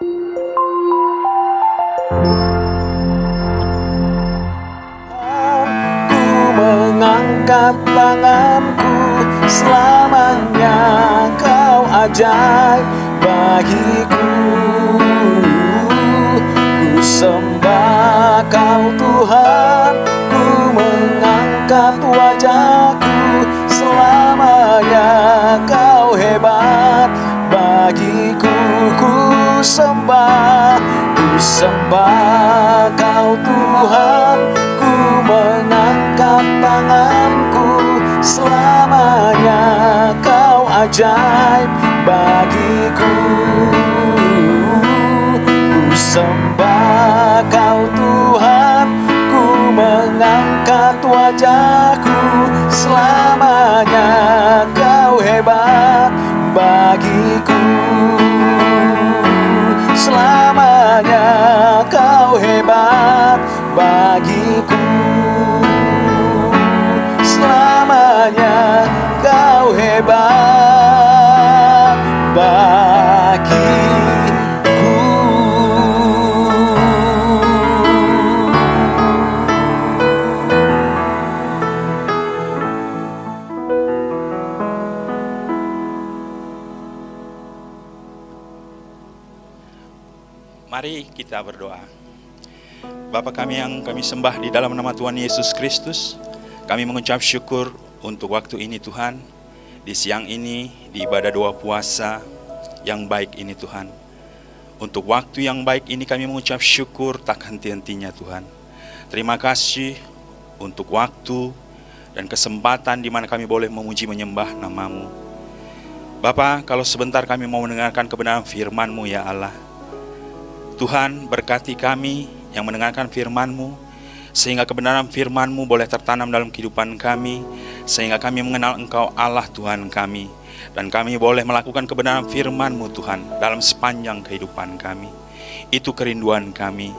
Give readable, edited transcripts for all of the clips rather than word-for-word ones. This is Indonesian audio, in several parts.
Ku mengangkat tanganku, selamanya Kau ajaib bagiku. Ku sembah Kau Tuhan, ku mengangkat wajahku, selamanya Kau hebat bagiku. Ku sembah Kau Tuhan, ku mengangkat tanganku, selamanya Kau ajaib bagiku. Ku sembah Kau Tuhan, ku mengangkat wajahku, selamanya Kau hebat bagiku. Selamanya Kau hebat bagiku. Selamanya Kau hebat bagiku. Mari kita berdoa. Bapa kami yang kami sembah di dalam nama Tuhan Yesus Kristus, kami mengucap syukur untuk waktu ini Tuhan, di siang ini, di ibadah doa puasa yang baik ini Tuhan. Untuk waktu yang baik ini kami mengucap syukur tak henti-hentinya Tuhan. Terima kasih untuk waktu dan kesempatan di mana kami boleh memuji menyembah nama-Mu. Bapa, kalau sebentar kami mau mendengarkan kebenaran firman-Mu ya Allah. Tuhan, berkati kami yang mendengarkan firman-Mu, sehingga kebenaran firman-Mu boleh tertanam dalam kehidupan kami, sehingga kami mengenal Engkau Allah Tuhan kami, dan kami boleh melakukan kebenaran firman-Mu Tuhan dalam sepanjang kehidupan kami. Itu kerinduan kami,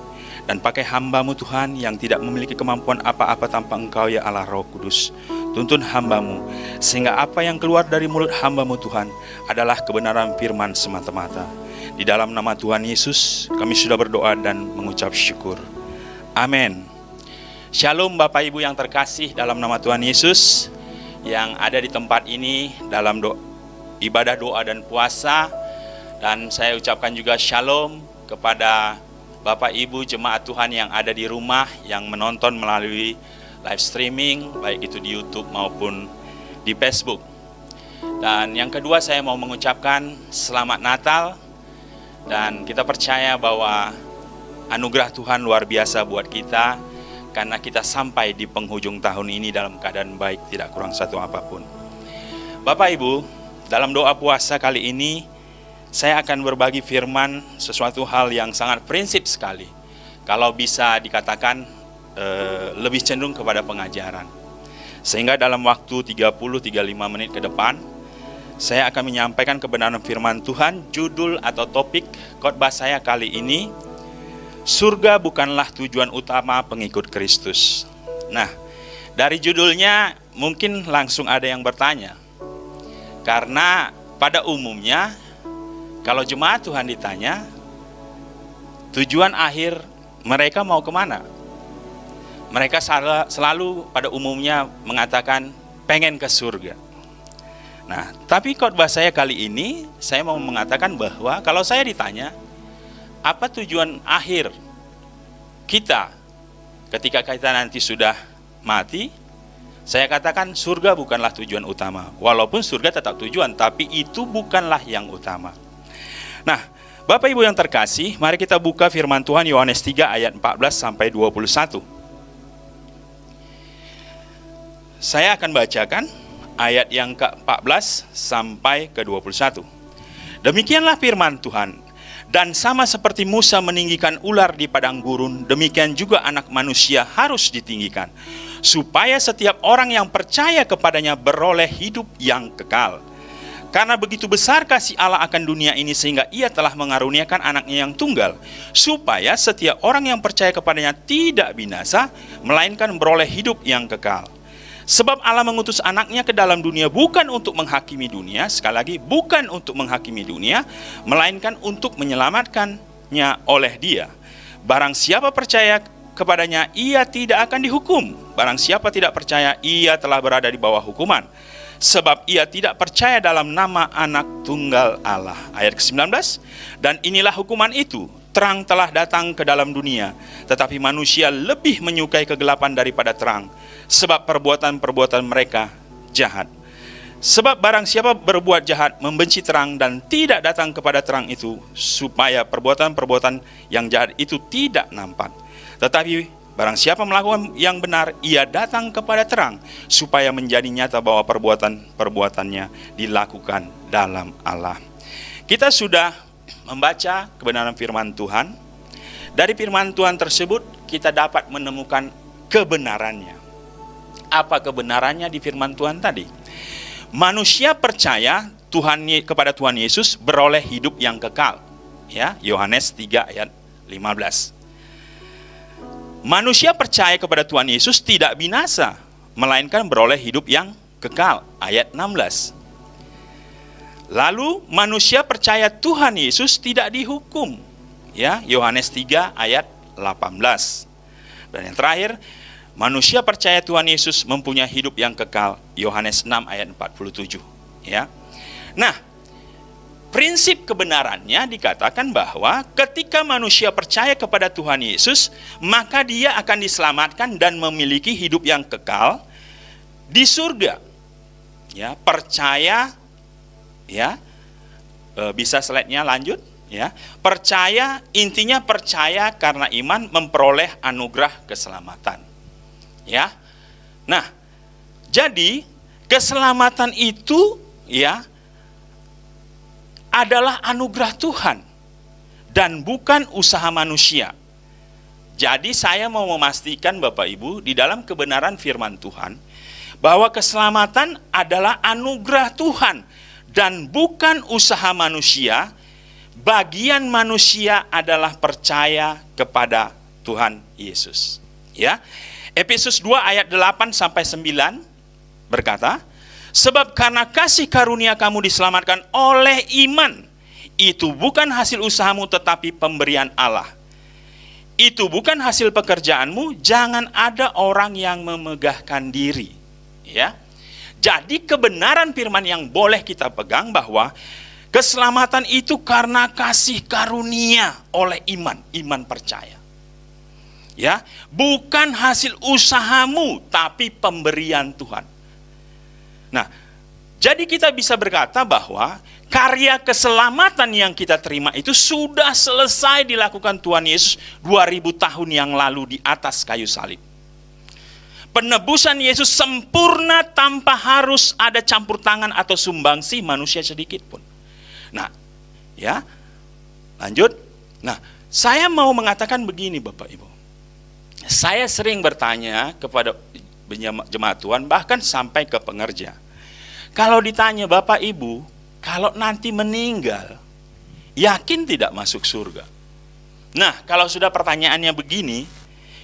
dan pakai hamba-Mu Tuhan yang tidak memiliki kemampuan apa-apa tanpa Engkau ya Allah Roh Kudus. Tuntun hamba-Mu, sehingga apa yang keluar dari mulut hamba-Mu Tuhan adalah kebenaran firman semata-mata. Di dalam nama Tuhan Yesus, kami sudah berdoa dan mengucap syukur. Amin. Shalom Bapak Ibu yang terkasih dalam nama Tuhan Yesus, yang ada di tempat ini dalam ibadah doa dan puasa. Dan saya ucapkan juga shalom kepada Bapak Ibu jemaat Tuhan yang ada di rumah, yang menonton melalui live streaming, baik itu di YouTube maupun di Facebook. Dan yang kedua, saya mau mengucapkan selamat Natal. Dan kita percaya bahwa anugerah Tuhan luar biasa buat kita, karena kita sampai di penghujung tahun ini dalam keadaan baik, tidak kurang satu apapun. Bapak Ibu, dalam doa puasa kali ini, saya akan berbagi firman sesuatu hal yang sangat prinsip sekali. Kalau bisa dikatakan lebih cenderung kepada pengajaran. Sehingga dalam waktu 30-35 menit ke depan, saya akan menyampaikan kebenaran firman Tuhan. Judul atau topik khotbah saya kali ini, surga bukanlah tujuan utama pengikut Kristus. Nah, dari judulnya mungkin langsung ada yang bertanya. Karena pada umumnya, kalau jemaat Tuhan ditanya, tujuan akhir mereka mau kemana? Mereka selalu pada umumnya mengatakan pengen ke surga. Nah, tapi khotbah saya kali ini, saya mau mengatakan bahwa kalau saya ditanya, apa tujuan akhir kita ketika kita nanti sudah mati, saya katakan surga bukanlah tujuan utama. Walaupun surga tetap tujuan, tapi itu bukanlah yang utama. Nah, Bapak Ibu yang terkasih, mari kita buka firman Tuhan Yohanes 3 ayat 14 sampai 21. Saya akan bacakan ayat yang ke-14 sampai ke-21. Demikianlah firman Tuhan. Dan sama seperti Musa meninggikan ular di padang gurun, demikian juga anak manusia harus ditinggikan, supaya setiap orang yang percaya kepadanya beroleh hidup yang kekal. Karena begitu besar kasih Allah akan dunia ini, sehingga ia telah mengaruniakan anaknya yang tunggal, supaya setiap orang yang percaya kepadanya tidak binasa, melainkan beroleh hidup yang kekal. Sebab Allah mengutus anaknya ke dalam dunia bukan untuk menghakimi dunia, sekali lagi, bukan untuk menghakimi dunia, melainkan untuk menyelamatkannya oleh dia. Barang siapa percaya kepadanya, ia tidak akan dihukum. Barang siapa tidak percaya, ia telah berada di bawah hukuman. Sebab ia tidak percaya dalam nama anak tunggal Allah. Ayat ke-19, dan inilah hukuman itu, terang telah datang ke dalam dunia, tetapi manusia lebih menyukai kegelapan daripada terang, sebab perbuatan-perbuatan mereka jahat. Sebab barang siapa berbuat jahat membenci terang dan tidak datang kepada terang itu, supaya perbuatan-perbuatan yang jahat itu tidak nampak. Tetapi barang siapa melakukan yang benar, ia datang kepada terang, supaya menjadi nyata bahwa perbuatan-perbuatannya dilakukan dalam Allah. Kita sudah membaca kebenaran firman Tuhan. Dari firman Tuhan tersebut kita dapat menemukan kebenarannya. Apa kebenarannya di firman Tuhan tadi? Manusia percaya kepada Tuhan Yesus beroleh hidup yang kekal. Ya, Yohanes 3 ayat 15. Manusia percaya kepada Tuhan Yesus tidak binasa, melainkan beroleh hidup yang kekal. Ayat 16. Lalu manusia percaya Tuhan Yesus tidak dihukum. Ya, Yohanes 3 ayat 18. Dan yang terakhir, manusia percaya Tuhan Yesus mempunyai hidup yang kekal. Yohanes 6 ayat 47. Ya. Nah, prinsip kebenarannya dikatakan bahwa ketika manusia percaya kepada Tuhan Yesus, maka dia akan diselamatkan dan memiliki hidup yang kekal di surga. Ya, percaya, ya, bisa slide-nya lanjut. Ya, percaya, intinya percaya karena iman memperoleh anugerah keselamatan. Ya, nah, jadi keselamatan itu, ya, adalah anugerah Tuhan dan bukan usaha manusia. Jadi saya mau memastikan Bapak Ibu di dalam kebenaran firman Tuhan bahwa keselamatan adalah anugerah Tuhan dan bukan usaha manusia. Bagian manusia adalah percaya kepada Tuhan Yesus. Ya. Efesus 2 ayat 8 sampai 9 berkata, sebab karena kasih karunia kamu diselamatkan oleh iman. Itu bukan hasil usahamu tetapi pemberian Allah. Itu bukan hasil pekerjaanmu, jangan ada orang yang memegahkan diri. Ya. Jadi kebenaran firman yang boleh kita pegang bahwa keselamatan itu karena kasih karunia oleh iman, iman percaya. Ya, bukan hasil usahamu tapi pemberian Tuhan. Nah, jadi kita bisa berkata bahwa karya keselamatan yang kita terima itu sudah selesai dilakukan Tuhan Yesus 2000 tahun yang lalu di atas kayu salib. Penebusan Yesus sempurna tanpa harus ada campur tangan atau sumbangsi manusia sedikit pun. Nah, ya, lanjut. Nah, saya mau mengatakan begini Bapak Ibu. Saya sering bertanya kepada jemaat Tuhan, bahkan sampai ke pengerja. Kalau ditanya Bapak Ibu, kalau nanti meninggal, yakin tidak masuk surga? Nah, kalau sudah pertanyaannya begini,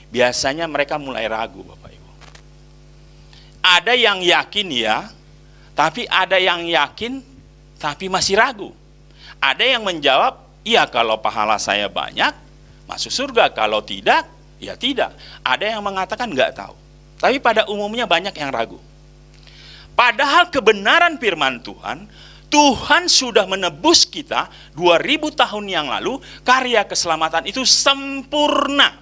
biasanya mereka mulai ragu Bapak Ibu. Ada yang yakin ya, tapi ada yang yakin tapi masih ragu. Ada yang menjawab, iya kalau pahala saya banyak, masuk surga. Kalau tidak, ya tidak. Ada yang mengatakan nggak tahu. Tapi pada umumnya banyak yang ragu. Padahal kebenaran firman Tuhan, Tuhan sudah menebus kita 2000 tahun yang lalu, karya keselamatan itu sempurna.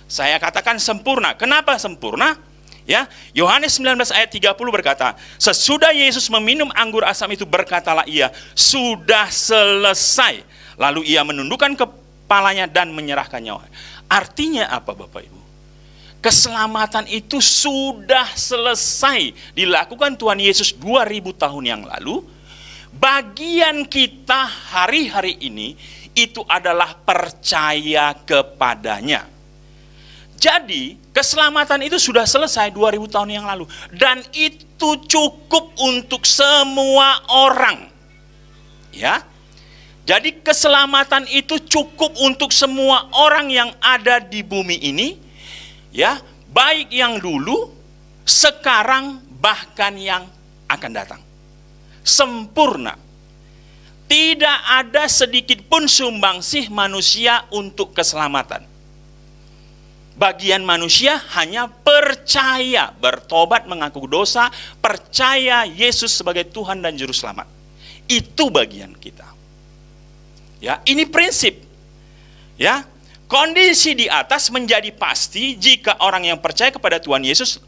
Saya katakan sempurna. Kenapa sempurna? Ya, Yohanes 19 ayat 30 berkata, sesudah Yesus meminum anggur asam itu berkatalah ia, sudah selesai. Lalu ia menundukkan kepalanya dan menyerahkan nyawa. Artinya apa Bapak Ibu? Keselamatan itu sudah selesai dilakukan Tuhan Yesus 2000 tahun yang lalu. Bagian kita hari-hari ini itu adalah percaya kepadanya. Jadi keselamatan itu sudah selesai 2000 tahun yang lalu. Dan itu cukup untuk semua orang. Ya. Jadi keselamatan itu cukup untuk semua orang yang ada di bumi ini. Ya, baik yang dulu sekarang, bahkan yang akan datang. Sempurna. Tidak ada sedikit pun sumbangsih manusia untuk keselamatan. Bagian manusia hanya percaya, bertobat, mengaku dosa, percaya Yesus sebagai Tuhan dan Juru Selamat. Itu bagian kita. Ya, ini prinsip. Ya, kondisi di atas menjadi pasti jika orang yang percaya kepada Tuhan Yesus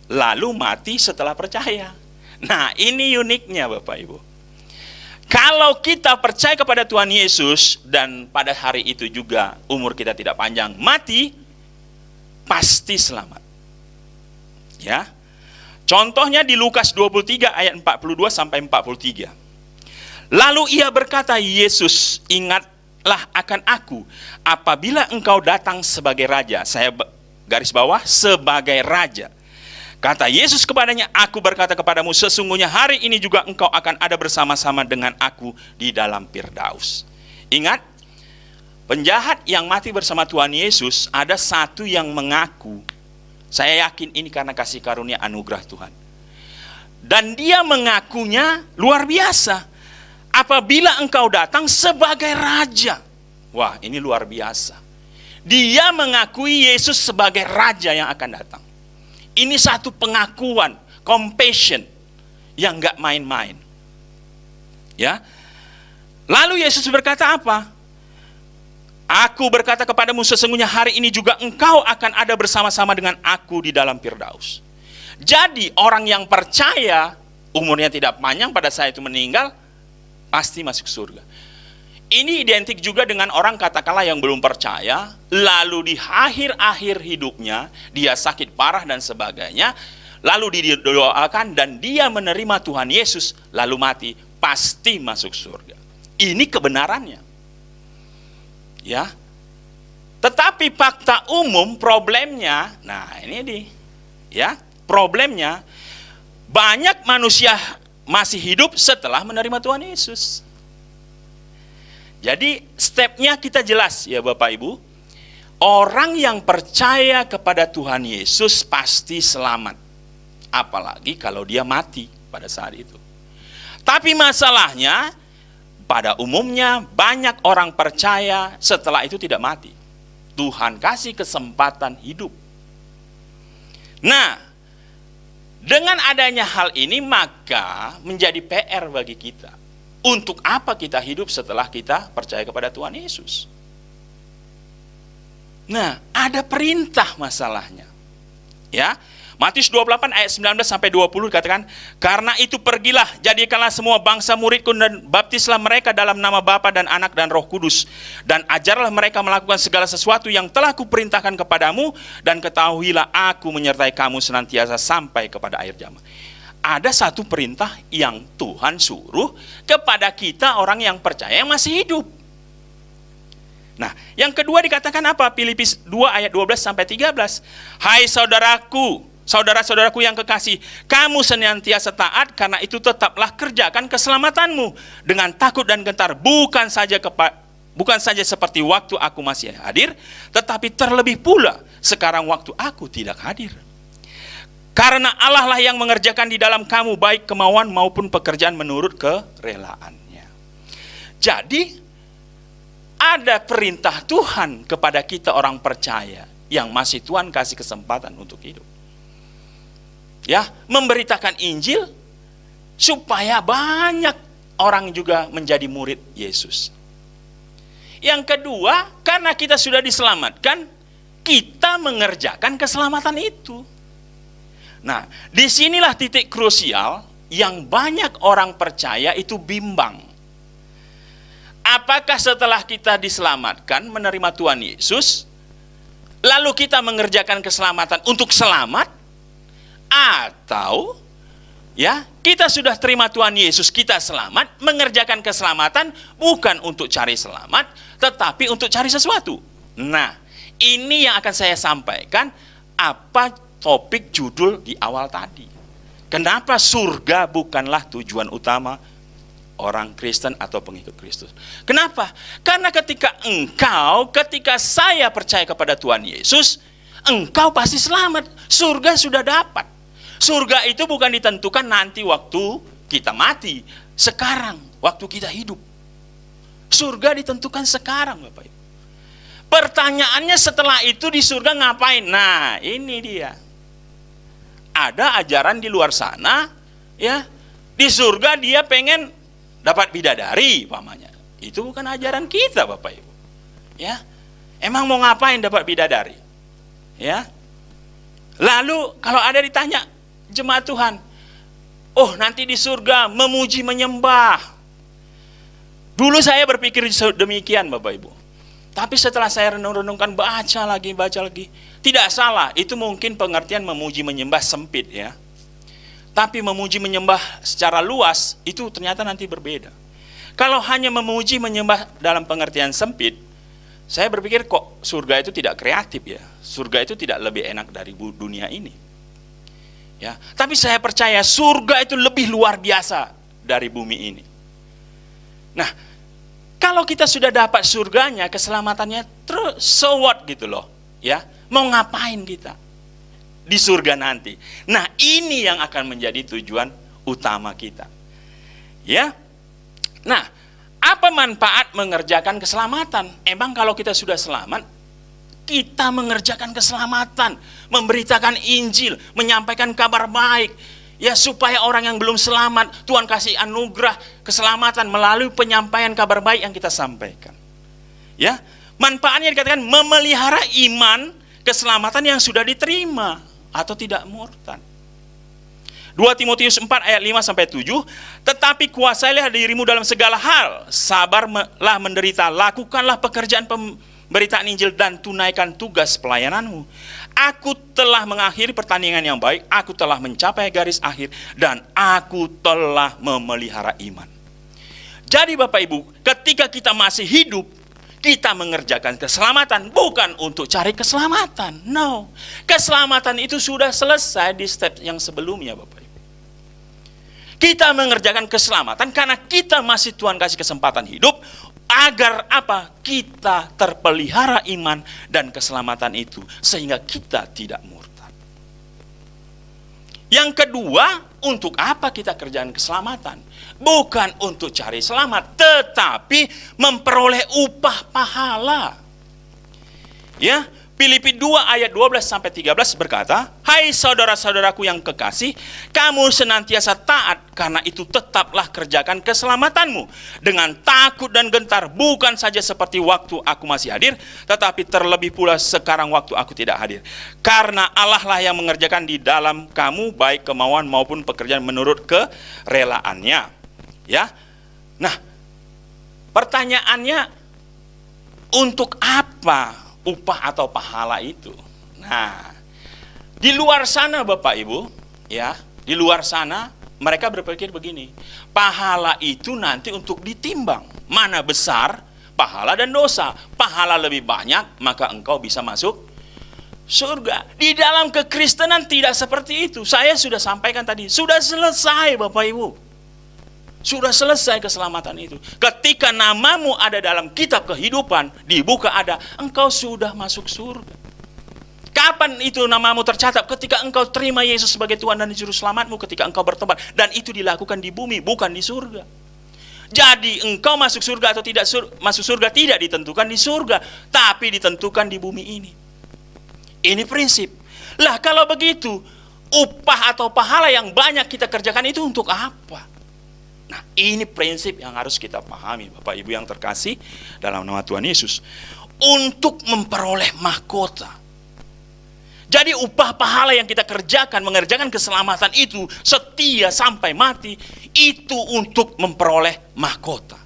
lalu mati setelah percaya. Nah, ini uniknya Bapak Ibu. Kalau kita percaya kepada Tuhan Yesus dan pada hari itu juga umur kita tidak panjang, mati, pasti selamat. Ya. Contohnya di Lukas 23 ayat 42 sampai 43. Lalu ia berkata, Yesus, ingatlah akan aku apabila engkau datang sebagai raja. Saya garis bawah, sebagai raja. Kata Yesus kepadanya, aku berkata kepadamu, sesungguhnya hari ini juga engkau akan ada bersama-sama dengan aku di dalam Firdaus. Ingat, penjahat yang mati bersama Tuhan Yesus, ada satu yang mengaku, saya yakin ini karena kasih karunia anugerah Tuhan. Dan dia mengakunya luar biasa. Apabila engkau datang sebagai raja. Wah, ini luar biasa. Dia mengakui Yesus sebagai raja yang akan datang. Ini satu pengakuan, compassion yang gak main-main. Ya. Lalu Yesus berkata apa? Aku berkata kepadamu, sesungguhnya hari ini juga engkau akan ada bersama-sama dengan aku di dalam Firdaus. Jadi orang yang percaya, umurnya tidak panjang, pada saat itu meninggal, pasti masuk surga. Ini identik juga dengan orang katakanlah yang belum percaya, lalu di akhir-akhir hidupnya, dia sakit parah dan sebagainya, lalu didoakan dan dia menerima Tuhan Yesus, lalu mati, pasti masuk surga. Ini kebenarannya. Ya. Tetapi fakta umum problemnya, nah ini dia. Ya, problemnya banyak manusia masih hidup setelah menerima Tuhan Yesus. Jadi stepnya kita jelas ya Bapak Ibu. Orang yang percaya kepada Tuhan Yesus pasti selamat. Apalagi kalau dia mati pada saat itu. Tapi masalahnya, pada umumnya banyak orang percaya setelah itu tidak mati. Tuhan kasih kesempatan hidup. Nah, dengan adanya hal ini maka menjadi PR bagi kita. Untuk apa kita hidup setelah kita percaya kepada Tuhan Yesus? Nah, ada perintah masalahnya. Ya, Matius 28 ayat 19 sampai 20 dikatakan, karena itu pergilah, jadikanlah semua bangsa muridku dan baptislah mereka dalam nama Bapa dan Anak dan Roh Kudus, dan ajarlah mereka melakukan segala sesuatu yang telah kuperintahkan kepadamu, dan ketahuilah aku menyertai kamu senantiasa sampai kepada akhir zaman. Ada satu perintah yang Tuhan suruh kepada kita orang yang percaya yang masih hidup. Nah, yang kedua dikatakan apa? Filipi 2 ayat 12 sampai 13. Hai saudaraku, saudara-saudaraku yang kekasih, kamu senantiasa taat, karena itu tetaplah kerjakan keselamatanmu dengan takut dan gentar, bukan saja seperti waktu aku masih hadir, tetapi terlebih pula sekarang waktu aku tidak hadir. Karena Allah lah yang mengerjakan di dalam kamu baik kemauan maupun pekerjaan menurut kerelaannya. Jadi ada perintah Tuhan kepada kita orang percaya yang masih Tuhan kasih kesempatan untuk hidup. Ya, memberitakan Injil supaya banyak orang juga menjadi murid Yesus. Yang kedua, karena kita sudah diselamatkan, kita mengerjakan keselamatan itu. Nah, disinilah titik krusial yang banyak orang percaya itu bimbang. Apakah setelah kita diselamatkan, menerima Tuhan Yesus, lalu kita mengerjakan keselamatan untuk selamat? Atau ya, kita sudah terima Tuhan Yesus, kita selamat, mengerjakan keselamatan bukan untuk cari selamat, tetapi untuk cari sesuatu. Nah, ini yang akan saya sampaikan, apa topik judul di awal tadi. Kenapa surga bukanlah tujuan utama orang Kristen atau pengikut Kristus? Kenapa? Karena ketika saya percaya kepada Tuhan Yesus, engkau pasti selamat. Surga sudah dapat. Surga itu bukan ditentukan nanti waktu kita mati, sekarang waktu kita hidup. Surga ditentukan sekarang, Bapak Ibu. Pertanyaannya setelah itu di surga ngapain? Nah, ini dia. Ada ajaran di luar sana, ya. Di surga dia pengen dapat bidadari, pamannya. Itu bukan ajaran kita, Bapak Ibu. Ya. Emang mau ngapain dapat bidadari? Ya. Lalu kalau ada ditanya jemaat Tuhan, oh nanti di surga memuji menyembah. Dulu saya berpikir demikian, Bapak Ibu. Tapi setelah saya renung-renungkan, baca lagi. Tidak salah, itu mungkin pengertian memuji menyembah sempit ya. Tapi memuji menyembah secara luas, itu ternyata nanti berbeda. Kalau hanya memuji menyembah dalam pengertian sempit, saya berpikir kok surga itu tidak kreatif ya. Surga itu tidak lebih enak dari dunia ini. Ya, tapi saya percaya surga itu lebih luar biasa dari bumi ini. Nah, kalau kita sudah dapat surganya, keselamatannya, terus so what gitu loh, ya. Mau ngapain kita di surga nanti? Nah, ini yang akan menjadi tujuan utama kita. Ya. Nah, apa manfaat mengerjakan keselamatan? Emang kalau kita sudah selamat, kita mengerjakan keselamatan, memberitakan Injil, menyampaikan kabar baik, ya supaya orang yang belum selamat, Tuhan kasih anugerah keselamatan melalui penyampaian kabar baik yang kita sampaikan. Ya, manfaatnya dikatakan memelihara iman keselamatan yang sudah diterima atau tidak murtad. 2 Timotius 4 ayat 5-7, tetapi kuasailah dirimu dalam segala hal, sabarlah menderita, lakukanlah pekerjaan pemberitaan Injil dan tunaikan tugas pelayananmu. Aku telah mengakhiri pertandingan yang baik, aku telah mencapai garis akhir, dan aku telah memelihara iman. Jadi Bapak Ibu, ketika kita masih hidup, kita mengerjakan keselamatan bukan untuk cari keselamatan. No, keselamatan itu sudah selesai di step yang sebelumnya Bapak Ibu. Kita mengerjakan keselamatan karena kita masih Tuhan kasih kesempatan hidup, agar apa? Kita terpelihara iman dan keselamatan itu sehingga kita tidak murtad. Yang kedua, untuk apa kita kerjaan keselamatan? Bukan untuk cari selamat, tetapi memperoleh upah pahala. Ya, Filipi 2 ayat 12-13 berkata, hai saudara-saudaraku yang kekasih, kamu senantiasa taat, karena itu tetaplah kerjakan keselamatanmu dengan takut dan gentar, bukan saja seperti waktu aku masih hadir, tetapi terlebih pula sekarang waktu aku tidak hadir. Karena Allah lah yang mengerjakan di dalam kamu baik kemauan maupun pekerjaan menurut kerelaannya. Ya, nah pertanyaannya, untuk apa upah atau pahala itu? Nah, di luar sana Bapak Ibu, ya, di luar sana mereka berpikir begini, pahala itu nanti untuk ditimbang, mana besar pahala dan dosa. Pahala lebih banyak, maka engkau bisa masuk surga. Di dalam kekristenan tidak seperti itu. Saya sudah sampaikan tadi, sudah selesai Bapak Ibu. Sudah selesai keselamatan itu. Ketika namamu ada dalam kitab kehidupan, dibuka ada, engkau sudah masuk surga. Kapan itu namamu tercatat? Ketika engkau terima Yesus sebagai Tuhan dan Juru Selamatmu, ketika engkau bertobat. Dan itu dilakukan di bumi, bukan di surga. Jadi engkau masuk surga atau tidak masuk surga tidak ditentukan di surga, tapi ditentukan di bumi ini. Ini prinsip. Lah kalau begitu, upah atau pahala yang banyak kita kerjakan itu untuk apa? Nah, ini prinsip yang harus kita pahami Bapak Ibu yang terkasih dalam nama Tuhan Yesus. Untuk memperoleh mahkota. Jadi upah pahala yang kita kerjakan, mengerjakan keselamatan itu setia sampai mati, itu untuk memperoleh mahkota.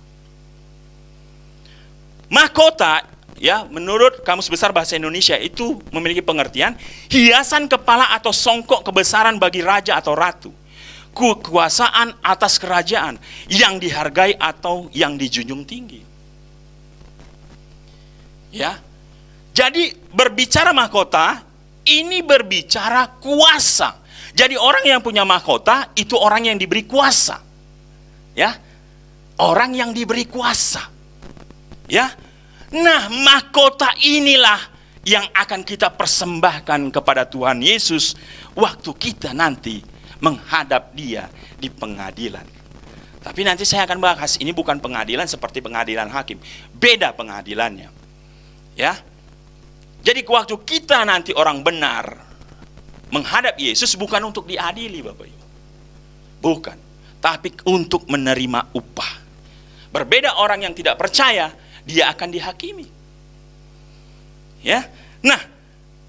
Mahkota, ya, menurut Kamus Besar Bahasa Indonesia itu memiliki pengertian hiasan kepala atau songkok kebesaran bagi raja atau ratu. Kekuasaan atas kerajaan yang dihargai atau yang dijunjung tinggi. Ya. Jadi berbicara mahkota, ini berbicara kuasa. Jadi orang yang punya mahkota itu orang yang diberi kuasa. Ya. Orang yang diberi kuasa. Ya. Nah, mahkota inilah yang akan kita persembahkan kepada Tuhan Yesus waktu kita nanti menghadap dia di pengadilan. Tapi nanti saya akan bahas, ini bukan pengadilan seperti pengadilan hakim. Beda pengadilannya. Ya. Jadi waktu kita nanti orang benar menghadap Yesus bukan untuk diadili Bapak Ibu. Bukan. Tapi untuk menerima upah. Berbeda orang yang tidak percaya, dia akan dihakimi. Ya. Nah,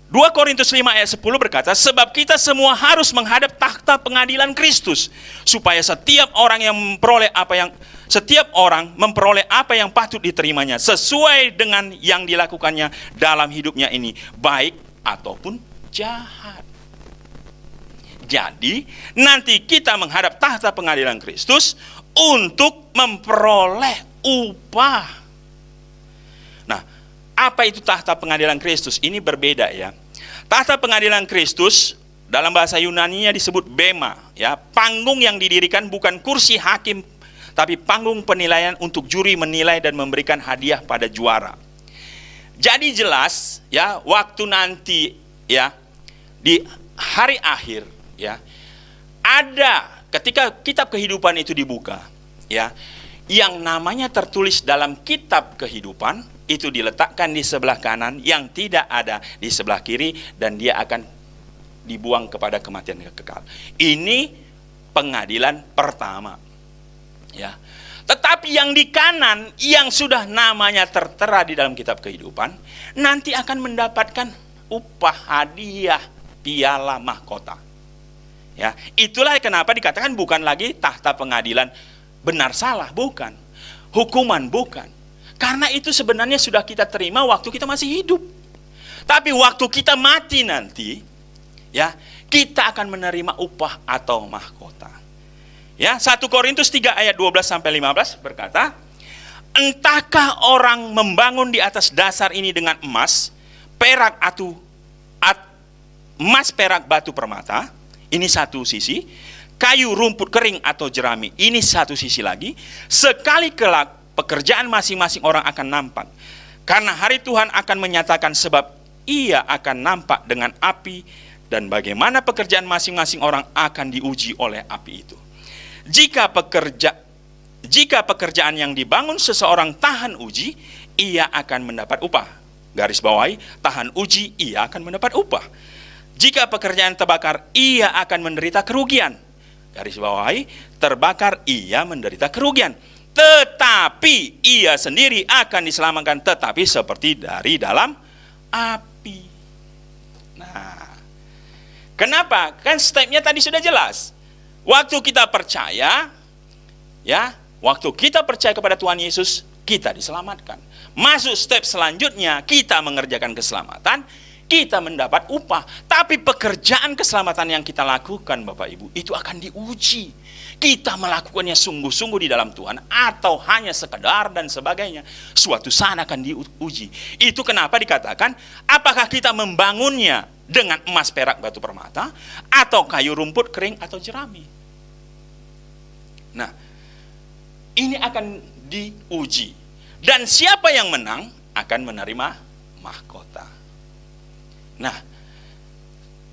2 Korintus 5 ayat 10 berkata, sebab kita semua harus menghadap takhta pengadilan Kristus, supaya setiap orang memperoleh apa yang patut diterimanya sesuai dengan yang dilakukannya dalam hidupnya ini, baik ataupun jahat. Jadi, nanti kita menghadap takhta pengadilan Kristus untuk memperoleh upah. Nah, apa itu takhta pengadilan Kristus? Ini berbeda ya. Takhta pengadilan Kristus dalam bahasa Yunani-nya disebut bema, ya. Panggung yang didirikan bukan kursi hakim, tapi panggung penilaian untuk juri menilai dan memberikan hadiah pada juara. Jadi jelas ya, waktu nanti ya di hari akhir ya, ada ketika kitab kehidupan itu dibuka ya, yang namanya tertulis dalam kitab kehidupan itu diletakkan di sebelah kanan, yang tidak ada di sebelah kiri, dan dia akan dibuang kepada kematian yang kekal. Ini pengadilan pertama. Ya. Tetapi yang di kanan, yang sudah namanya tertera di dalam kitab kehidupan, nanti akan mendapatkan upah, hadiah, piala, mahkota. Ya, itulah kenapa dikatakan bukan lagi takhta pengadilan benar salah, bukan. Hukuman, bukan. Karena itu sebenarnya sudah kita terima waktu kita masih hidup. Tapi waktu kita mati nanti, ya, kita akan menerima upah atau mahkota. Ya, 1 Korintus 3 ayat 12 sampai 15 berkata, entahkah orang membangun di atas dasar ini dengan emas, perak emas, perak, batu permata, ini satu sisi, kayu, rumput kering atau jerami, ini satu sisi lagi, sekali kelak pekerjaan masing-masing orang akan nampak. Karena hari Tuhan akan menyatakan, sebab ia akan nampak dengan api, dan bagaimana pekerjaan masing-masing orang akan diuji oleh api itu. Jika pekerjaan yang dibangun seseorang tahan uji, ia akan mendapat upah. Garis bawahi, tahan uji, ia akan mendapat upah. Jika pekerjaan terbakar, ia akan menderita kerugian. Garis bawahi, terbakar, ia menderita kerugian. Tetapi ia sendiri akan diselamatkan, tetapi seperti dari dalam api. Nah, kenapa? Kan stepnya tadi sudah jelas. Waktu kita percaya, ya, waktu kita percaya kepada Tuhan Yesus, kita diselamatkan. Masuk step selanjutnya, kita mengerjakan keselamatan, kita mendapat upah. Tapi pekerjaan keselamatan yang kita lakukan, Bapak Ibu, itu akan diuji. Kita melakukannya sungguh-sungguh di dalam Tuhan, atau hanya sekedar dan sebagainya, suatu saat akan diuji. Itu kenapa dikatakan, apakah kita membangunnya dengan emas, perak, batu permata, atau kayu, rumput kering, atau jerami. Nah, ini akan diuji. Dan siapa yang menang akan menerima mahkota. Nah,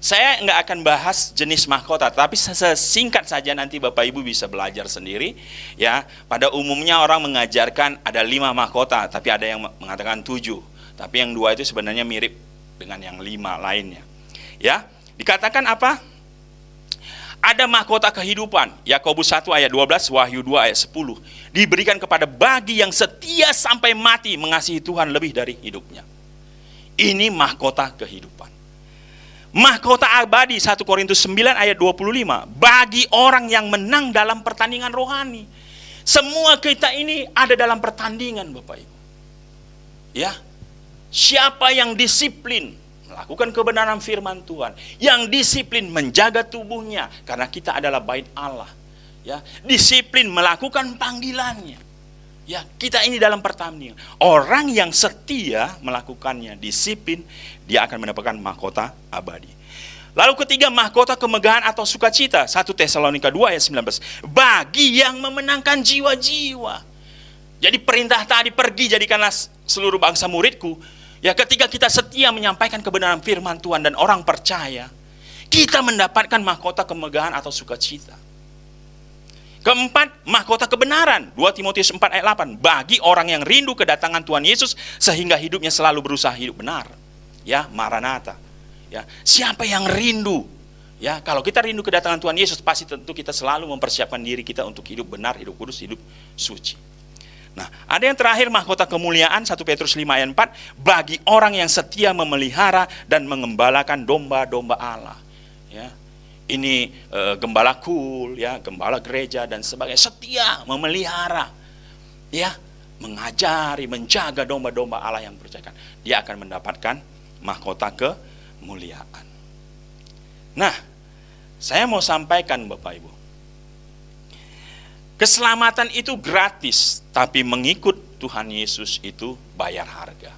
saya nggak akan bahas jenis mahkota, tapi sesingkat saja nanti Bapak Ibu bisa belajar sendiri. Ya, pada umumnya orang mengajarkan ada 5 mahkota, tapi ada yang mengatakan 7. Tapi yang 2 itu sebenarnya mirip dengan yang 5 lainnya. Ya, dikatakan apa? Ada mahkota kehidupan. Yakobus 1 ayat 12, Wahyu 2 ayat 10. Diberikan kepada bagi yang setia sampai mati mengasihi Tuhan lebih dari hidupnya. Ini mahkota kehidupan. Mahkota abadi 1 Korintus 9 ayat 25, bagi orang yang menang dalam pertandingan rohani. Semua kita ini ada dalam pertandingan, Bapak Ibu. Ya. Siapa yang disiplin melakukan kebenaran firman Tuhan, yang disiplin menjaga tubuhnya karena kita adalah bait Allah. Ya, disiplin melakukan panggilannya. Ya, kita ini dalam pertandingan. Orang yang setia melakukannya, disiplin, dia akan mendapatkan mahkota abadi. Lalu ketiga, mahkota kemegahan atau sukacita. 1 Tesalonika 2 ayat 19. Bagi yang memenangkan jiwa-jiwa. Jadi perintah tadi, pergi jadikanlah seluruh bangsa muridku. Ya, ketika kita setia menyampaikan kebenaran firman Tuhan dan orang percaya, kita mendapatkan mahkota kemegahan atau sukacita. Keempat, mahkota kebenaran. 2 Timotius 4 ayat 8. Bagi orang yang rindu kedatangan Tuhan Yesus sehingga hidupnya selalu berusaha hidup benar. Ya, Maranatha. Ya, siapa yang rindu? Ya, kalau kita rindu kedatangan Tuhan Yesus, pasti tentu kita selalu mempersiapkan diri kita untuk hidup benar, hidup kudus, hidup suci. Nah, ada yang terakhir, mahkota kemuliaan, 1 Petrus 5 ayat 4. Bagi orang yang setia memelihara dan mengembalakan domba-domba Allah. Ya. Ini gembala kul, ya, gembala gereja dan sebagainya, setia memelihara, ya, mengajari, menjaga domba-domba Allah yang percayakan. Dia akan mendapatkan mahkota kemuliaan. Nah, saya mau sampaikan Bapak Ibu, keselamatan itu gratis, tapi mengikut Tuhan Yesus itu bayar harga.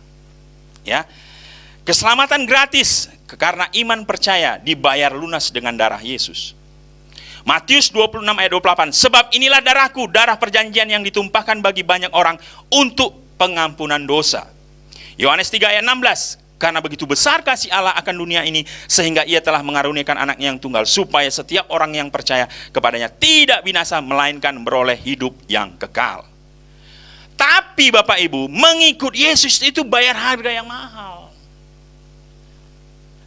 Ya, keselamatan gratis karena iman percaya dibayar lunas dengan darah Yesus. Matius 26 ayat 28. Sebab inilah darahku, darah perjanjian yang ditumpahkan bagi banyak orang untuk pengampunan dosa. Yohanes 3 ayat 16. Karena begitu besar kasih Allah akan dunia ini, sehingga ia telah mengaruniakan anaknya yang tunggal, supaya setiap orang yang percaya kepadanya tidak binasa, melainkan beroleh hidup yang kekal. Tapi Bapak Ibu, mengikut Yesus itu bayar harga yang mahal.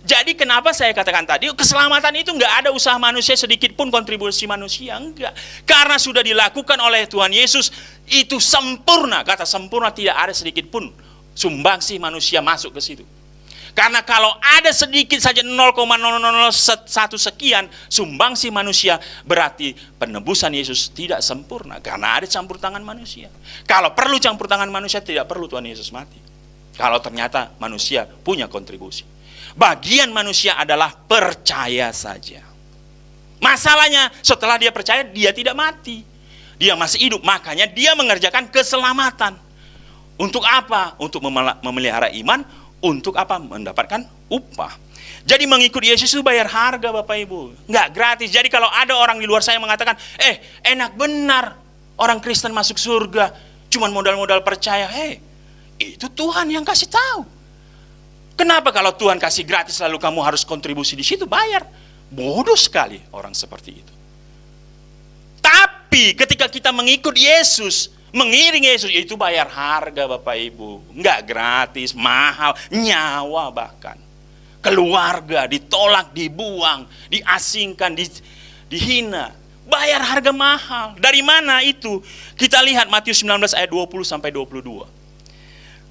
Jadi kenapa saya katakan tadi, keselamatan itu nggak ada usaha manusia sedikit pun, kontribusi manusia, enggak. Karena sudah dilakukan oleh Tuhan Yesus, itu sempurna. Kata sempurna, tidak ada sedikit pun sumbangsi manusia masuk ke situ. Karena kalau ada sedikit saja 0,0001 sekian sumbangsi manusia, berarti penebusan Yesus tidak sempurna. Karena ada campur tangan manusia. Kalau perlu campur tangan manusia, tidak perlu Tuhan Yesus mati. Kalau ternyata manusia punya kontribusi. Bagian manusia adalah percaya saja. Masalahnya setelah dia percaya, dia tidak mati. Dia masih hidup, makanya dia mengerjakan keselamatan. Untuk apa? Untuk memelihara iman. Untuk apa? Mendapatkan upah. Jadi mengikut Yesus itu bayar harga Bapak Ibu. Nggak gratis. Jadi kalau ada orang di luar saya mengatakan, enak benar orang Kristen masuk surga, cuman modal-modal percaya. Itu Tuhan yang kasih tahu. Kenapa kalau Tuhan kasih gratis lalu kamu harus kontribusi di situ bayar? Bodoh sekali orang seperti itu. Tapi ketika kita mengikut Yesus, mengiring Yesus, itu bayar harga Bapak Ibu. Enggak gratis, mahal, nyawa bahkan. Keluarga ditolak, dibuang, diasingkan, dihina. Bayar harga mahal. Dari mana itu? Kita lihat Matius 19 ayat 20 sampai 22.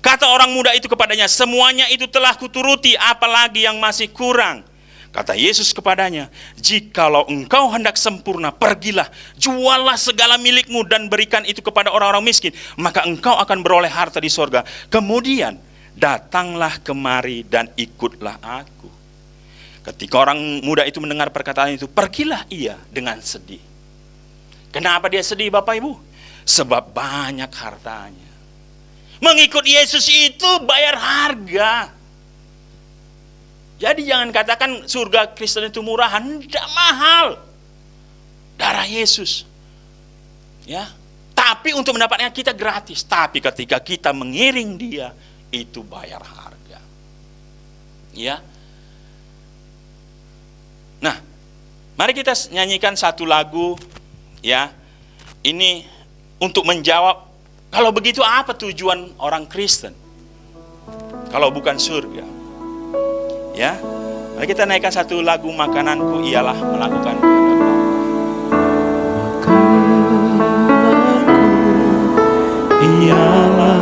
Kata orang muda itu kepadanya, semuanya itu telah kuturuti, apalagi yang masih kurang. Kata Yesus kepadanya, jikalau engkau hendak sempurna, pergilah, juallah segala milikmu dan berikan itu kepada orang-orang miskin, maka engkau akan beroleh harta di sorga. Kemudian datanglah kemari dan ikutlah aku. Ketika orang muda itu mendengar perkataan itu, pergilah ia dengan sedih. Kenapa dia sedih Bapak Ibu? Sebab banyak hartanya. Mengikut Yesus itu bayar harga. Jadi jangan katakan surga Kristen itu murahan, tidak, mahal. Darah Yesus. Ya. Tapi untuk mendapatnya kita gratis. Tapi ketika kita mengiring dia, itu bayar harga. Ya. Nah, mari kita nyanyikan satu lagu, ya. Ini untuk menjawab, kalau begitu apa tujuan orang Kristen? Kalau bukan surga. Ya, mari kita naikkan satu lagu, makananku ialah melakukan ialah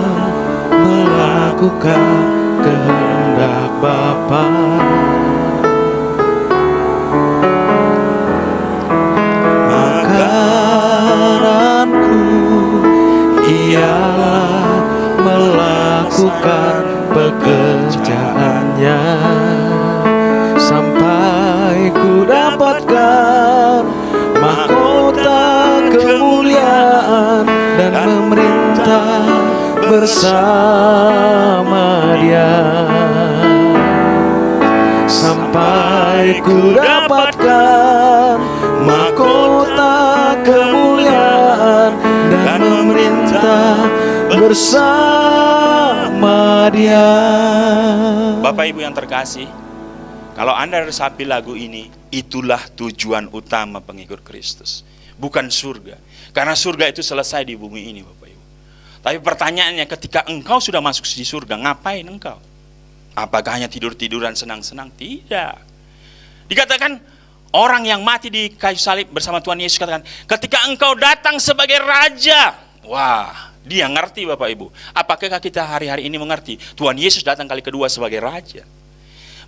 melakukan kehendak Bapa. Makananku ialah melakukan pekerjaannya, sampai ku dapatkan mahkota kemuliaan dan memerintah bersama Dia. Sampai ku dapatkan mahkota kemuliaan dan memerintah bersama Dia. Bapak Ibu yang terkasih, Kalau Anda resapi lagu ini, itulah tujuan utama pengikut Kristus, bukan surga. Karena surga itu selesai di bumi ini, Bapak Ibu. Tapi pertanyaannya, ketika engkau sudah masuk di surga, ngapain engkau? Apakah hanya tidur-tiduran senang-senang? Tidak. Dikatakan orang yang mati di kayu salib bersama Tuhan Yesus, katakan, ketika engkau datang sebagai raja. Wah, dia ngerti Bapak Ibu. Apakah kita hari-hari ini mengerti Tuhan Yesus datang kali kedua sebagai raja?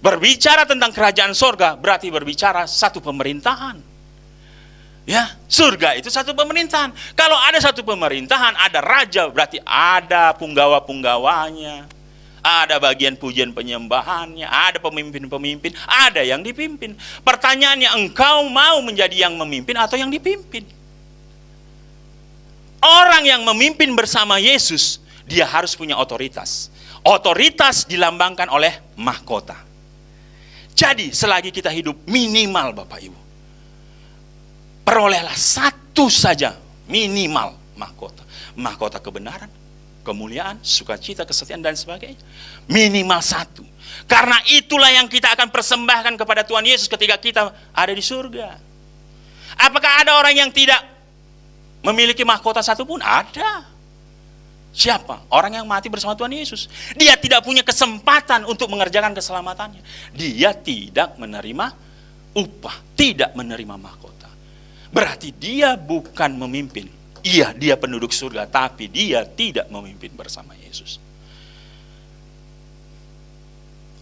Berbicara tentang kerajaan surga berarti berbicara satu pemerintahan. Ya, surga itu satu pemerintahan. Kalau ada satu pemerintahan, ada raja, berarti ada punggawa-punggawanya, ada bagian pujian penyembahannya, ada pemimpin-pemimpin, ada yang dipimpin. Pertanyaannya, engkau mau menjadi yang memimpin atau yang dipimpin? Orang yang memimpin bersama Yesus, dia harus punya otoritas. Otoritas dilambangkan oleh mahkota. Jadi selagi kita hidup, minimal Bapak Ibu, perolehlah satu saja minimal mahkota. Mahkota kebenaran, kemuliaan, sukacita, kesetiaan, dan sebagainya. Minimal satu. Karena itulah yang kita akan persembahkan kepada Tuhan Yesus ketika kita ada di surga. Apakah ada orang yang tidak memiliki mahkota satupun? Ada. Siapa? Orang yang mati bersama Tuhan Yesus. Dia tidak punya kesempatan untuk mengerjakan keselamatannya. Dia tidak menerima upah, tidak menerima mahkota. Berarti dia bukan memimpin. Iya, dia penduduk surga, tapi dia tidak memimpin bersama Yesus.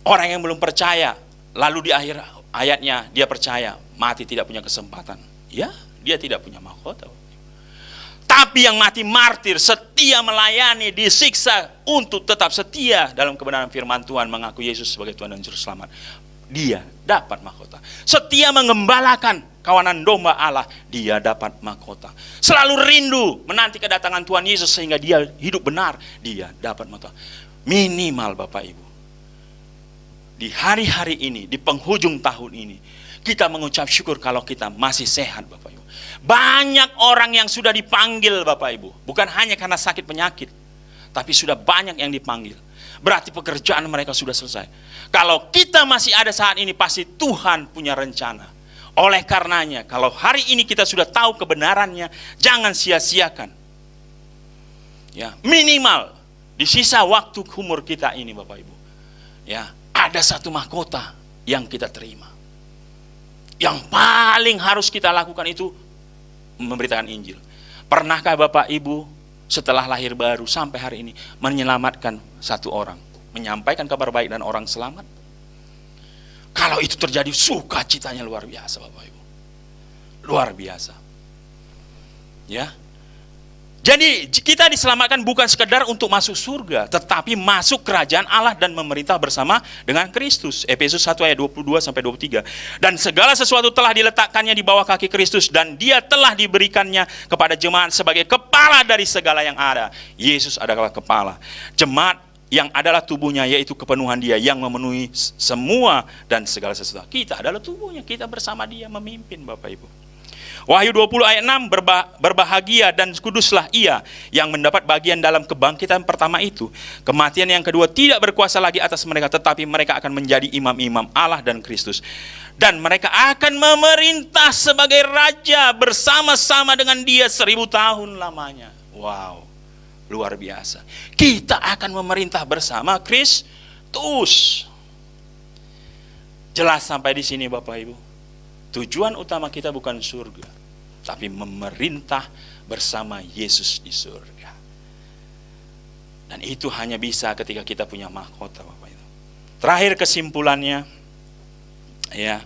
Orang yang belum percaya, lalu di akhir ayatnya dia percaya, mati tidak punya kesempatan. Ya, dia tidak punya mahkota. Tapi yang mati martir, setia melayani, disiksa untuk tetap setia dalam kebenaran firman Tuhan, mengaku Yesus sebagai Tuhan dan Juru Selamat, dia dapat mahkota. Setia mengembalakan kawanan domba Allah, dia dapat mahkota. Selalu rindu menanti kedatangan Tuhan Yesus sehingga dia hidup benar, dia dapat mahkota. Minimal Bapak Ibu, di hari-hari ini, di penghujung tahun ini, kita mengucap syukur kalau kita masih sehat Bapak Ibu. Banyak orang yang sudah dipanggil Bapak Ibu, bukan hanya karena sakit penyakit, tapi sudah banyak yang dipanggil. Berarti pekerjaan mereka sudah selesai. Kalau kita masih ada saat ini, pasti Tuhan punya rencana. Oleh karenanya, kalau hari ini kita sudah tahu kebenarannya, jangan sia-siakan. Ya, minimal di sisa waktu umur kita ini Bapak Ibu, ya, ada satu mahkota yang kita terima. Yang paling harus kita lakukan itu memberitakan Injil. Pernahkah Bapak Ibu setelah lahir baru sampai hari ini menyelamatkan satu orang, menyampaikan kabar baik dan orang selamat? Kalau itu terjadi, sukacitanya luar biasa Bapak Ibu. Luar biasa. Ya. Jadi kita diselamatkan bukan sekedar untuk masuk surga, tetapi masuk kerajaan Allah dan memerintah bersama dengan Kristus. Efesus 1 ayat 22 sampai 23. Dan segala sesuatu telah diletakkannya di bawah kaki Kristus, dan dia telah diberikannya kepada jemaat sebagai kepala dari segala yang ada. Yesus adalah kepala. Jemaat yang adalah tubuhnya, yaitu kepenuhan dia yang memenuhi semua dan segala sesuatu. Kita adalah tubuhnya, kita bersama dia memimpin Bapak Ibu. Wahyu 20 ayat 6, berbahagia dan kuduslah ia yang mendapat bagian dalam kebangkitan pertama itu. Kematian yang kedua tidak berkuasa lagi atas mereka, tetapi mereka akan menjadi imam-imam Allah dan Kristus. Dan mereka akan memerintah sebagai raja bersama-sama dengan dia 1000 tahun lamanya. Wow, luar biasa. Kita akan memerintah bersama Kristus. Jelas sampai di sini Bapak Ibu. Tujuan utama kita bukan surga, tapi memerintah bersama Yesus di surga. Dan itu hanya bisa ketika kita punya mahkota Bapak Ibu. Terakhir kesimpulannya, ya,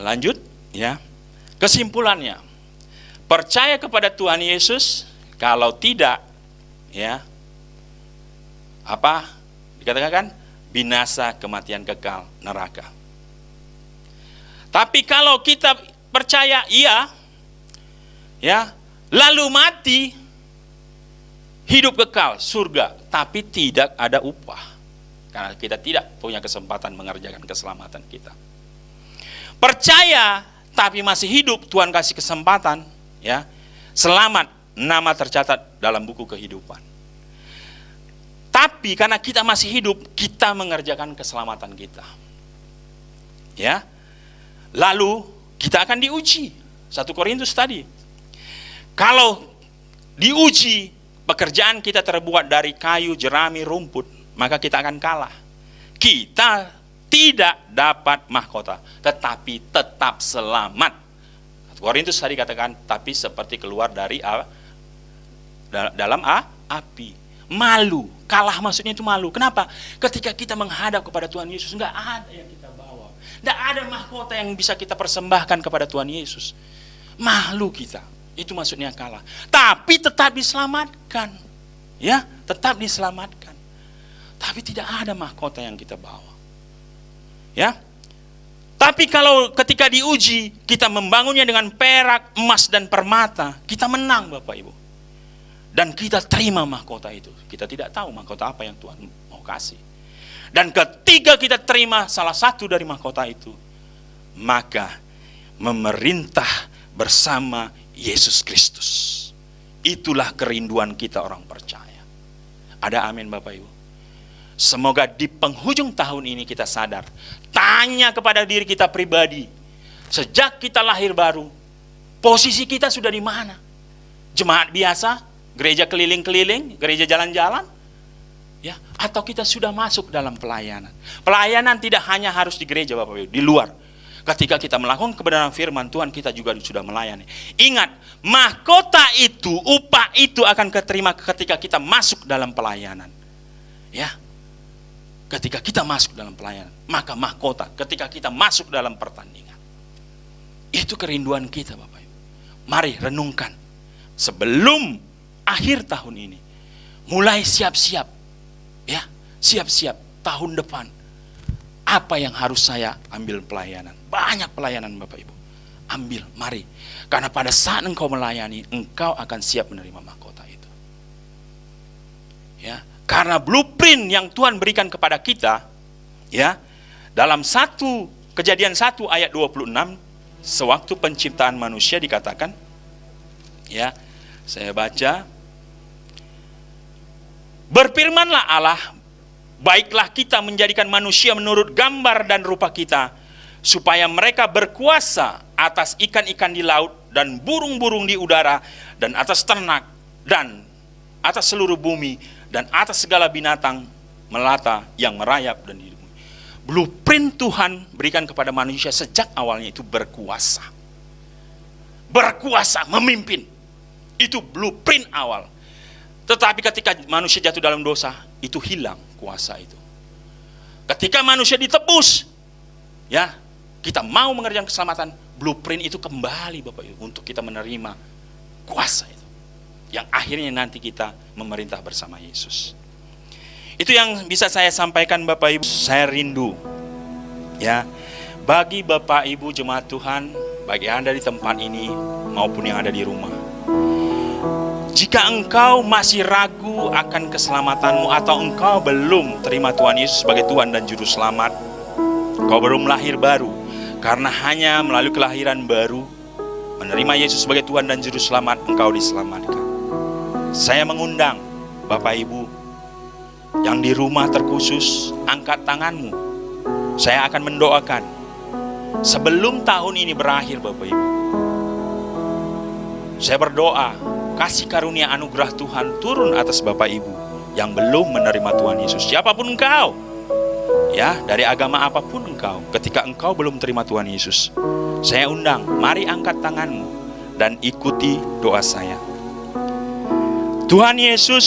lanjut, ya. Kesimpulannya, percaya kepada Tuhan Yesus. Kalau tidak, ya, apa dikatakan? Binasa, kematian kekal, neraka. Tapi kalau kita percaya iya, ya, lalu mati, hidup kekal, surga, tapi tidak ada upah. Karena kita tidak punya kesempatan mengerjakan keselamatan kita. Percaya tapi masih hidup, Tuhan kasih kesempatan, ya, selamat, nama tercatat dalam buku kehidupan. Tapi karena kita masih hidup, kita mengerjakan keselamatan kita. Ya. Lalu kita akan diuji. 1 Korintus tadi. Kalau diuji, pekerjaan kita terbuat dari kayu, jerami, rumput, maka kita akan kalah. Kita tidak dapat mahkota, tetapi tetap selamat. 1 Korintus tadi katakan, tapi seperti keluar dari dalam api. Malu, kalah maksudnya itu malu. Kenapa? Ketika kita menghadap kepada Tuhan Yesus, enggak ada yang kita bawa. Enggak ada mahkota yang bisa kita persembahkan kepada Tuhan Yesus. Malu kita. Itu maksudnya kalah. Tapi tetap diselamatkan. Ya, tetap diselamatkan. Tapi tidak ada mahkota yang kita bawa. Ya. Tapi kalau ketika diuji, kita membangunnya dengan perak, emas dan permata, kita menang Bapak Ibu. Dan kita terima mahkota itu. Kita tidak tahu mahkota apa yang Tuhan mau kasih. Dan ketika kita terima salah satu dari mahkota itu, maka memerintah bersama Yesus Kristus. Itulah kerinduan kita orang percaya. Ada amin Bapak Ibu. Semoga di penghujung tahun ini kita sadar. Tanya kepada diri kita pribadi. Sejak kita lahir baru, posisi kita sudah di mana? Jemaat biasa? Gereja keliling-keliling, gereja jalan-jalan, ya, atau kita sudah masuk dalam pelayanan. Pelayanan tidak hanya harus di gereja Bapak Ibu, di luar. Ketika kita melakukan kebenaran firman Tuhan, kita juga sudah melayani. Ingat, mahkota itu, upah itu akan keterima ketika kita masuk dalam pelayanan. Ya, ketika kita masuk dalam pelayanan, maka mahkota ketika kita masuk dalam pertandingan. Itu kerinduan kita Bapak Ibu. Mari renungkan sebelum akhir tahun ini, mulai siap-siap, ya, siap-siap tahun depan. Apa yang harus saya ambil pelayanan? Banyak pelayanan Bapak Ibu. Ambil, mari. Karena pada saat engkau melayani, engkau akan siap menerima mahkota itu. Ya, karena blueprint yang Tuhan berikan kepada kita, ya, dalam Kejadian 1 ayat 26, sewaktu penciptaan manusia dikatakan, ya, saya baca, berfirmanlah Allah, baiklah kita menjadikan manusia menurut gambar dan rupa kita, supaya mereka berkuasa atas ikan-ikan di laut dan burung-burung di udara dan atas ternak dan atas seluruh bumi dan atas segala binatang melata yang merayap dan di bumi. Blueprint Tuhan berikan kepada manusia sejak awalnya itu berkuasa. Berkuasa, memimpin. Itu blueprint awal. Tetapi ketika manusia jatuh dalam dosa, itu hilang kuasa itu. Ketika manusia ditebus, ya, kita mau mengerjakan keselamatan, blueprint itu kembali Bapak Ibu untuk kita menerima kuasa itu. Yang akhirnya nanti kita memerintah bersama Yesus. Itu yang bisa saya sampaikan Bapak Ibu. Saya rindu, ya, bagi Bapak Ibu jemaat Tuhan, bagi Anda di tempat ini maupun yang ada di rumah. Jika engkau masih ragu akan keselamatanmu atau engkau belum terima Tuhan Yesus sebagai Tuhan dan Juru Selamat, engkau belum lahir baru, karena hanya melalui kelahiran baru, menerima Yesus sebagai Tuhan dan Juru Selamat, engkau diselamatkan. Saya mengundang Bapak Ibu yang di rumah terkhusus, angkat tanganmu. Saya akan mendoakan sebelum tahun ini berakhir Bapak Ibu. Saya berdoa, kasih karunia anugerah Tuhan turun atas Bapak Ibu yang belum menerima Tuhan Yesus. Siapapun engkau, ya, dari agama apapun engkau, ketika engkau belum terima Tuhan Yesus, saya undang, mari angkat tanganmu dan ikuti doa saya. Tuhan Yesus,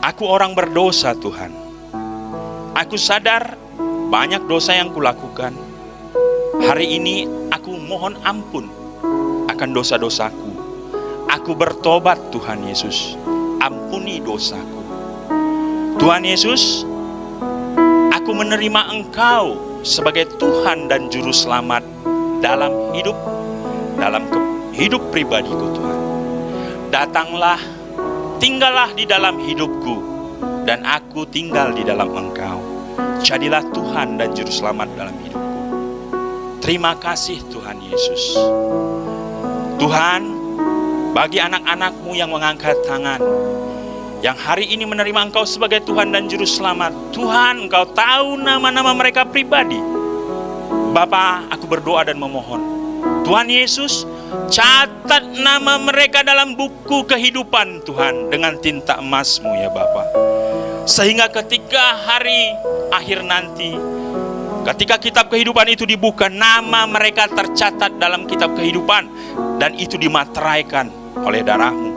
aku orang berdosa Tuhan. Aku sadar banyak dosa yang kulakukan. Hari ini aku mohon ampun akan dosa-dosaku. Aku bertobat Tuhan Yesus, ampuni dosaku. Tuhan Yesus, aku menerima Engkau sebagai Tuhan dan Juru Selamat dalam hidup pribadiku Tuhan. Datanglah, tinggallah di dalam hidupku, dan aku tinggal di dalam Engkau. Jadilah Tuhan dan Juru Selamat dalam hidupku. Terima kasih Tuhan Yesus. Tuhan, bagi anak-anak-Mu yang mengangkat tangan, yang hari ini menerima Engkau sebagai Tuhan dan Juru Selamat, Tuhan, Engkau tahu nama-nama mereka pribadi. Bapa, aku berdoa dan memohon, Tuhan Yesus, catat nama mereka dalam buku kehidupan Tuhan dengan tinta emas-Mu ya Bapa. Sehingga ketika hari akhir nanti, ketika kitab kehidupan itu dibuka, nama mereka tercatat dalam kitab kehidupan, dan itu dimateraikan oleh darah-Mu.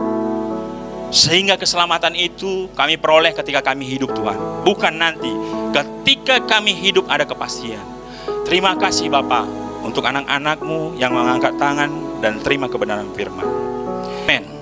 Sehingga keselamatan itu kami peroleh ketika kami hidup Tuhan, bukan nanti. Ketika kami hidup ada kepastian. Terima kasih Bapa untuk anak-anak-Mu yang mengangkat tangan dan terima kebenaran firman. Amen.